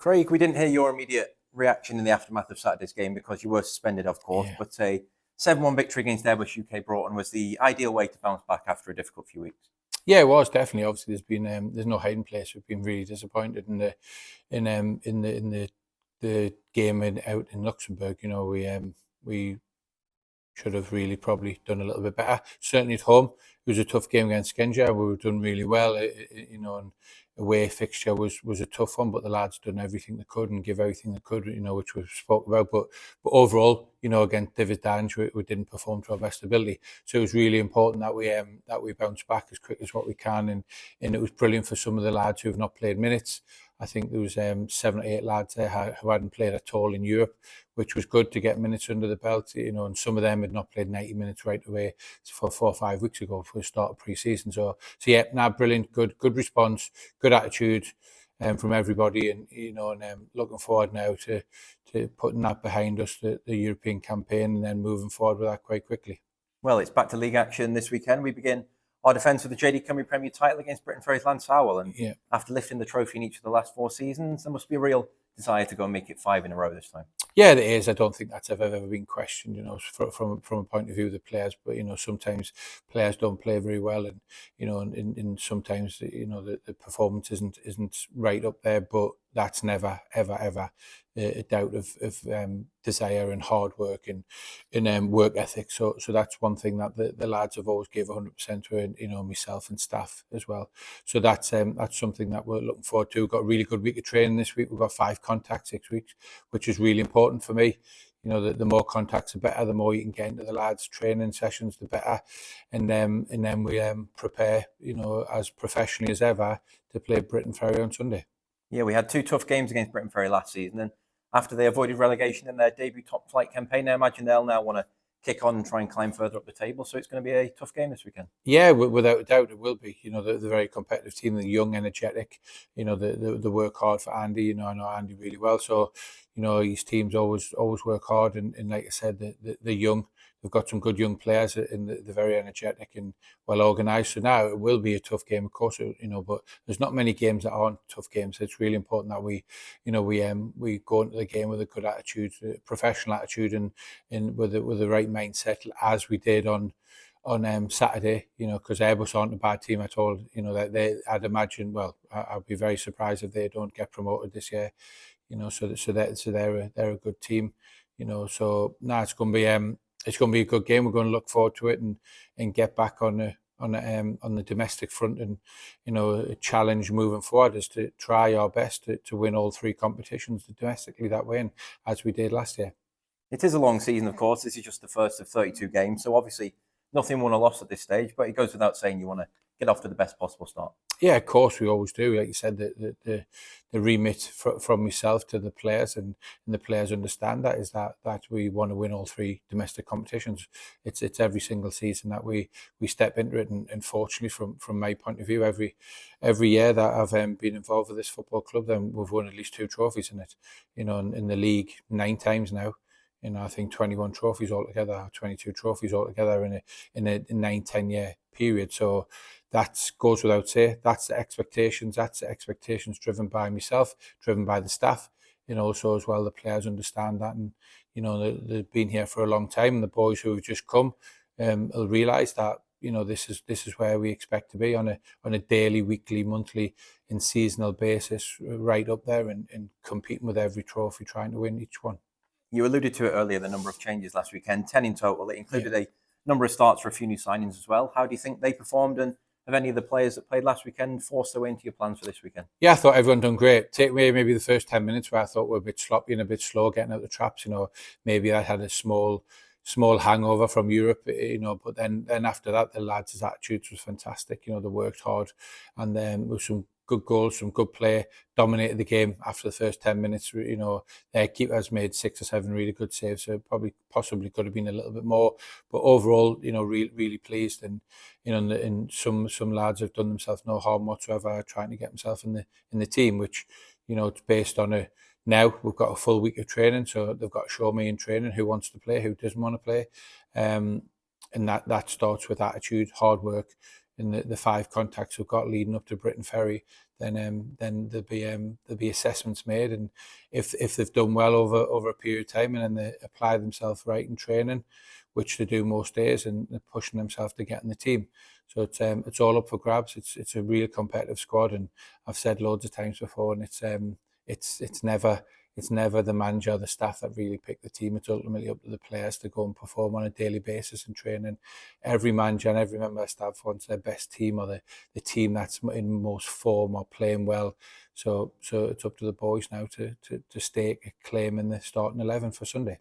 Craig, we didn't hear your immediate reaction in the aftermath of Saturday's game because you were suspended, of course, but a 7-1 victory against Airbus UK Broughton was the ideal way to bounce back after a difficult few weeks. Yeah, it was definitely. Obviously, there's no hiding place. We've been really disappointed in the game out in Luxembourg. We should have really probably done a little bit better. Certainly at home, it was a tough game against Skenja. We were done really well, and away fixture was a tough one, but the lads done everything they could and give everything they could, which we spoke about. But overall, against David Dange, we didn't perform to our best ability. So it was really important that we bounce back as quick as what we can, and it was brilliant for some of the lads who have not played minutes. I think there was 7 or 8 lads there who hadn't played at all in Europe, which was good to get minutes under the belt, and some of them had not played 90 minutes right away for 4 or 5 weeks ago for the start of pre-season. So yeah, brilliant, good response, good attitude from everybody, and looking forward now to putting that behind us, the European campaign, and then moving forward with that quite quickly. Well, it's back to league action this weekend. We begin our defence with the JDCR Premier title against Briton Ferry's Llansawel, and after lifting the trophy in each of the last 4 seasons, there must be a real desire to go and make it 5 in a row this time. Yeah, there is. I don't think that's ever been questioned, from a point of view of the players. But sometimes players don't play very well, and and sometimes the performance isn't right up there. But that's never ever a doubt of desire and hard work and work ethic. So that's one thing that the lads have always gave 100% to, myself and staff as well. So that's something that we're looking forward to. We've got a really good week of training this week. We've got 5 contacts 6 weeks, which is really important for me. The more contacts, the better. The more you can get into the lads' training sessions, the better. And then we prepare, as professionally as ever to play Briton Ferry on Sunday. Yeah, we had 2 tough games against Briton Ferry last season, and after they avoided relegation in their debut top flight campaign, I imagine they'll now want to kick on and try and climb further up the table. So it's going to be a tough game this weekend. Yeah, without a doubt it will be. The very competitive team, the young, energetic. The work hard for Andy. I know Andy really well, so his teams always work hard, and like I said, the young. We've got some good young players, and they're very energetic and well organised. So now it will be a tough game, of course, but there's not many games that aren't tough games. So it's really important that we go into the game with a good attitude, a professional attitude, and with the right mindset, as we did on Saturday. Because Airbus aren't a bad team at all. That I'd imagine. Well, I'd be very surprised if they don't get promoted this year. So they're a good team. So now it's going to be. It's going to be a good game. We're going to look forward to it and get back on the domestic front, and a challenge moving forward is to try our best to win all 3 competitions domestically that way, and as we did last year. It is a long season, of course. This is just the first of 32 games, so obviously nothing won or lost at this stage. But it goes without saying you want to get off to the best possible start. Yeah, of course we always do. Like you said, the remit from myself to the players, and the players understand that, is that we want to win all 3 domestic competitions. It's every single season that we step into it, and fortunately from my point of view, every year that I've been involved with this football club, then we've won at least 2 trophies in it. In the league 9 times now. I think 21 trophies altogether, 22 trophies altogether in a 9-10 year period. So that goes without saying. That's the expectations. That's the expectations driven by myself, driven by the staff. So as well, the players understand that, and they've been here for a long time. And the boys who have just come will realise that this is where we expect to be on a daily, weekly, monthly, and seasonal basis, right up there, and competing with every trophy, trying to win each one. You alluded to it earlier, the number of changes last weekend, 10 in total. It included a number of starts for a few new signings as well. How do you think they performed, and have any of the players that played last weekend forced their way into your plans for this weekend? Yeah, I thought everyone done great. Take away maybe the first 10 minutes where I thought we were a bit sloppy and a bit slow getting out the traps. Maybe I had a small hangover from Europe, but then after that, the lads' attitudes was fantastic. They worked hard, and then with some good goals, some good play, dominated the game after the first 10 minutes. Their keepers made 6 or 7 really good saves, so possibly could have been a little bit more. But overall, really pleased, and some lads have done themselves no harm whatsoever, trying to get themselves in the team, which it's based on now we've got a full week of training, so they've got to show me in training who wants to play, who doesn't want to play, and that starts with attitude, hard work, in the 5 contacts we've got leading up to Briton Ferry, then there'll be assessments made, and if they've done well over a period of time and then they apply themselves right in training, which they do most days, and they're pushing themselves to get in the team. So it's all up for grabs. It's a real competitive squad, and I've said loads of times before, and it's never the manager or the staff that really pick the team. It's ultimately up to the players to go and perform on a daily basis in training. Every manager and every member of staff wants their best team, or the team that's in most form or playing well. So it's up to the boys now to stake a claim in the starting 11 for Sunday.